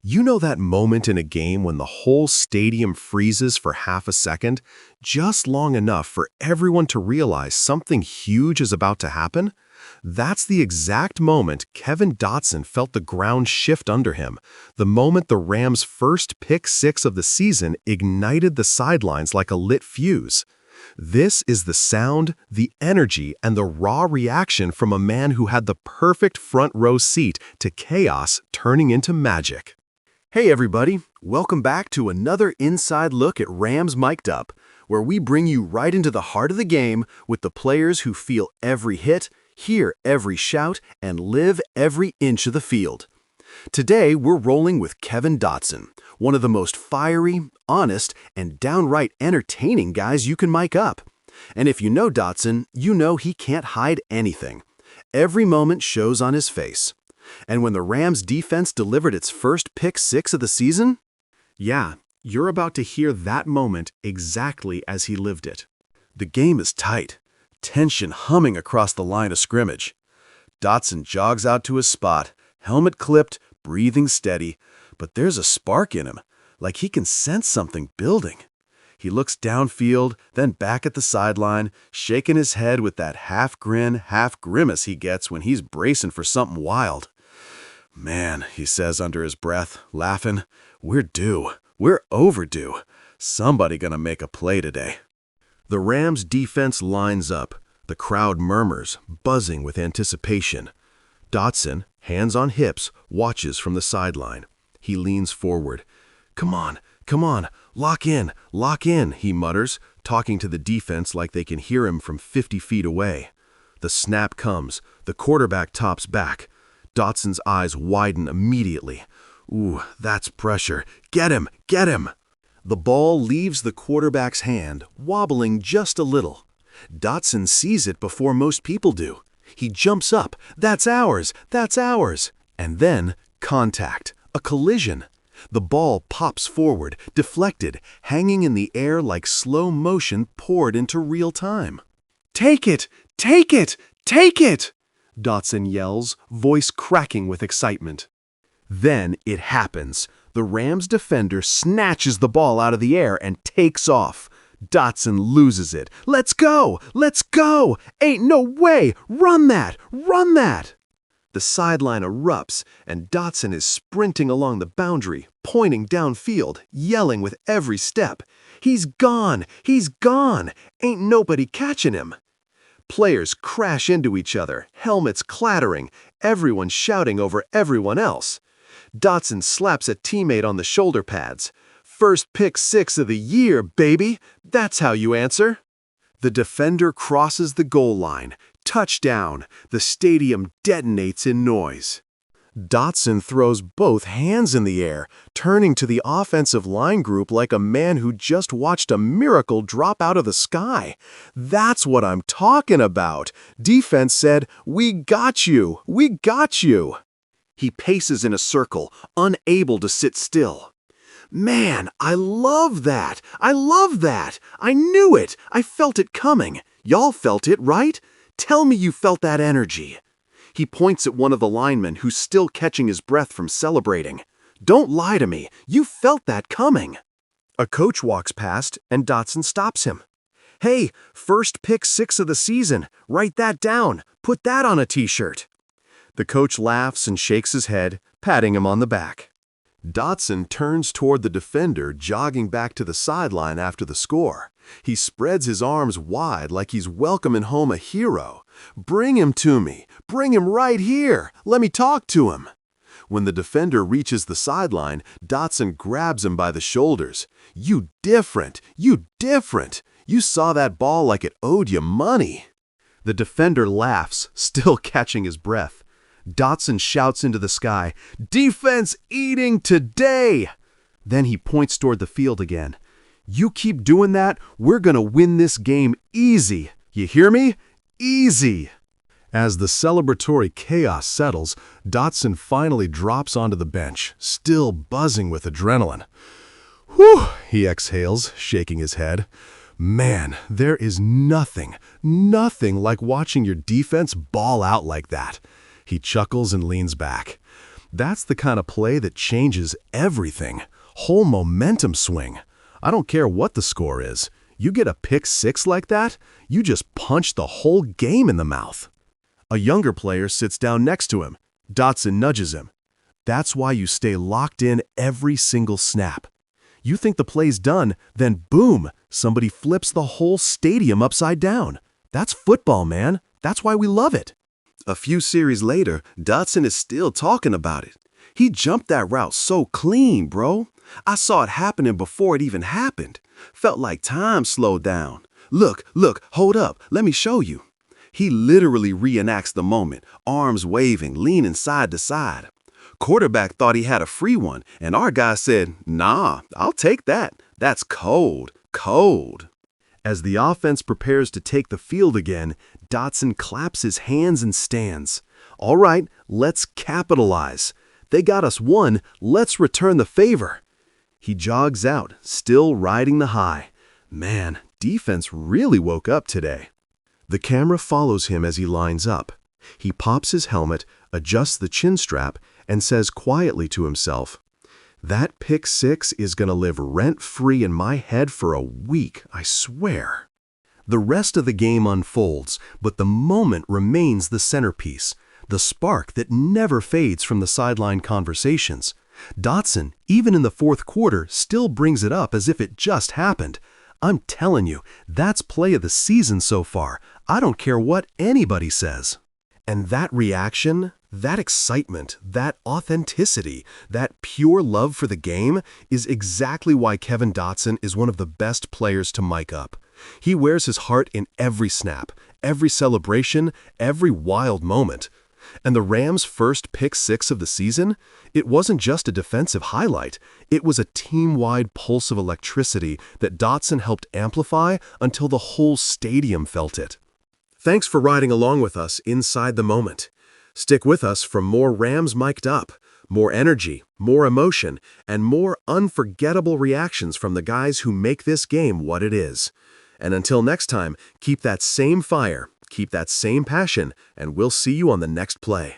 You know that moment in a game when the whole stadium freezes for half a second, just long enough for everyone to realize something huge is about to happen? That's the exact moment Kevin Dotson felt the ground shift under him, the moment the Rams' first pick six of the season ignited the sidelines like a lit fuse. This is the sound, the energy, and the raw reaction from a man who had the perfect front row seat to chaos turning into magic. Hey everybody, welcome back to another inside look at Rams Mic'd Up, where we bring you right into the heart of the game with the players who feel every hit, hear every shout, and live every inch of the field. Today, we're rolling with Kevin Dotson, one of the most fiery, honest, and downright entertaining guys you can mic up. And if you know Dotson, you know he can't hide anything. Every moment shows on his face. And when the Rams defense delivered its first pick six of the season? Yeah, you're about to hear that moment exactly as he lived it. The game is tight, tension humming across the line of scrimmage. Dotson jogs out to his spot, helmet clipped, breathing steady, but there's a spark in him, like he can sense something building. He looks downfield, then back at the sideline, shaking his head with that half grin, half grimace he gets when he's bracing for something wild. Man, he says under his breath, laughing, we're due. We're overdue. Somebody gonna make a play today. The Rams' defense lines up. The crowd murmurs, buzzing with anticipation. Dotson, hands on hips, watches from the sideline. He leans forward. Come on, lock in, he mutters, talking to the defense like they can hear him from 50 feet away. The snap comes. The quarterback tops back. Dotson's eyes widen immediately. Ooh, that's pressure. Get him! The ball leaves the quarterback's hand, wobbling just a little. Dotson sees it before most people do. He jumps up. That's ours! And then, contact. A collision. The ball pops forward, deflected, hanging in the air like slow motion poured into real time. Take it! Dotson yells, voice cracking with excitement. Then it happens. The Rams defender snatches the ball out of the air and takes off. Dotson loses it. Let's go! Ain't no way! Run that! The sideline erupts, and Dotson is sprinting along the boundary, pointing downfield, yelling with every step. He's gone! Ain't nobody catching him! Players crash into each other, helmets clattering, everyone shouting over everyone else. Dotson slaps a teammate on the shoulder pads. First pick six of the year, baby! That's how you answer. The defender crosses the goal line. Touchdown! The stadium detonates in noise. Dotson throws both hands in the air, turning to the offensive line group like a man who just watched a miracle drop out of the sky. That's what I'm talking about. Defense said, "We got you! He paces in a circle, unable to sit still. Man, I love that! I knew it! I felt it coming. Y'all felt it, right? Tell me you felt that energy. He points at one of the linemen who's still catching his breath from celebrating. Don't lie to me. You felt that coming. A coach walks past, and Dotson stops him. Hey, first pick six of the season. Write that down. Put that on a t-shirt. The coach laughs and shakes his head, patting him on the back. Dotson turns toward the defender, jogging back to the sideline after the score. He spreads his arms wide like he's welcoming home a hero. Bring him to me. Bring him right here. Let me talk to him. When the defender reaches the sideline, Dotson grabs him by the shoulders. You different. You saw that ball like it owed you money. The defender laughs, still catching his breath. Dotson shouts into the sky, "Defense eating today!" Then he points toward the field again. You keep doing that, we're gonna win this game easy. You hear me? Easy! As the celebratory chaos settles, Dotson finally drops onto the bench, still buzzing with adrenaline. Whew, he exhales, shaking his head. Man, there is nothing like watching your defense ball out like that. He chuckles and leans back. That's the kind of play that changes everything. Whole momentum swing. I don't care what the score is. You get a pick six like that, you just punch the whole game in the mouth. A younger player sits down next to him. Dotson nudges him. That's why you stay locked in every single snap. You think the play's done, then boom, somebody flips the whole stadium upside down. That's football, man. That's why we love it. A few series later, Dotson is still talking about it. He jumped that route so clean, bro. I saw it happening before it even happened. Felt like time slowed down. Look, hold up, let me show you. He literally reenacts the moment, arms waving, leaning side to side. Quarterback thought he had a free one, and our guy said, "Nah, I'll take that. That's cold, cold." As the offense prepares to take the field again, Dotson claps his hands and stands. All right, let's capitalize. They got us one, let's return the favor. He jogs out, still riding the high. Man, defense really woke up today. The camera follows him as he lines up. He pops his helmet, adjusts the chin strap, and says quietly to himself, "That pick six is going to live rent-free in my head for a week, I swear." The rest of the game unfolds, but the moment remains the centerpiece, the spark that never fades from the sideline conversations. Dotson, even in the fourth quarter, still brings it up as if it just happened. I'm telling you, that's play of the season so far. I don't care what anybody says. And that reaction, that excitement, that authenticity, that pure love for the game is exactly why Kevin Dotson is one of the best players to mic up. He wears his heart in every snap, every celebration, every wild moment. And the Rams' first pick six of the season, it wasn't just a defensive highlight. It was a team-wide pulse of electricity that Dotson helped amplify until the whole stadium felt it. Thanks for riding along with us inside the moment. Stick with us for more Rams mic'd up, more energy, more emotion, and more unforgettable reactions from the guys who make this game what it is. And until next time, keep that same fire, keep that same passion, and we'll see you on the next play.